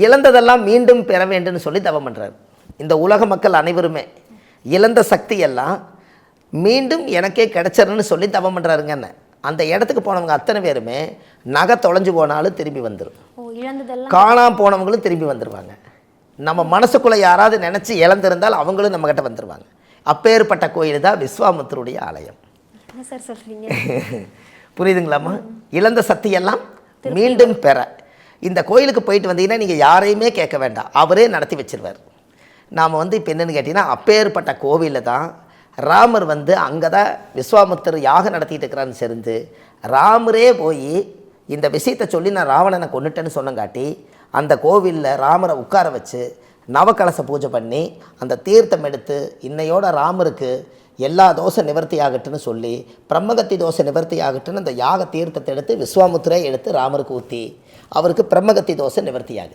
இழந்ததெல்லாம் மீண்டும் பெற வேண்டும்னு சொல்லி தவம் பண்ணுறாரு. இந்த உலக மக்கள் அனைவருமே இழந்த சக்தி எல்லாம் மீண்டும் எனக்கே கிடைச்சிருன்னு சொல்லி தவம் பண்ணுறாருங்க. அந்த இடத்துக்கு போனவங்க அத்தனை பேருமே நகை தொலைஞ்சு போனாலும் திரும்பி வந்துடும், காணாமல் போனவங்களும் திரும்பி வந்துடுவாங்க. நம்ம மனசுக்குள்ளே யாராவது நினச்சி இழந்திருந்தால் அவங்களும் நம்மக்கிட்ட வந்துடுவாங்க. அப்பேற்பட்ட கோயில் தான் விஸ்வாமித்திரருடைய ஆலயம். புரியுதுங்களாம்மா? இழந்த சக்தியெல்லாம் மீண்டும் பெற இந்த கோயிலுக்கு போயிட்டு வந்தீங்கன்னா நீங்கள் யாரையுமே கேட்க வேண்டாம், அவரே நடத்தி வச்சிருவார். நாம் இப்போ என்னென்னு கேட்டிங்கன்னா, அப்பேற்பட்ட கோவிலில் தான் ராமர் அங்கே தான் விஸ்வாமித்திரர் யாகம் நடத்திட்டு இருக்கிறான்னு தெரிந்து ராமரே போய் இந்த விஷயத்தை சொல்லி நான் ராவணனை கொண்டுட்டேன்னு சொன்னங்காட்டி அந்த கோவிலில் ராமரை உட்கார வச்சு நவகலச பூஜை பண்ணி அந்த தீர்த்தம் எடுத்து இன்னையோட ராமருக்கு எல்லா தோசை நிவர்த்தி ஆகட்டுன்னு சொல்லி பிரம்மகத்தி தோசை நிவர்த்தி ஆகட்டுன்னு அந்த யாக தீர்த்தத்தை எடுத்து விஸ்வாமித்திரே எடுத்து ராமருக்கு ஊற்றி அவருக்கு பிரம்மகத்தி தோசை நிவர்த்தி ஆகுது.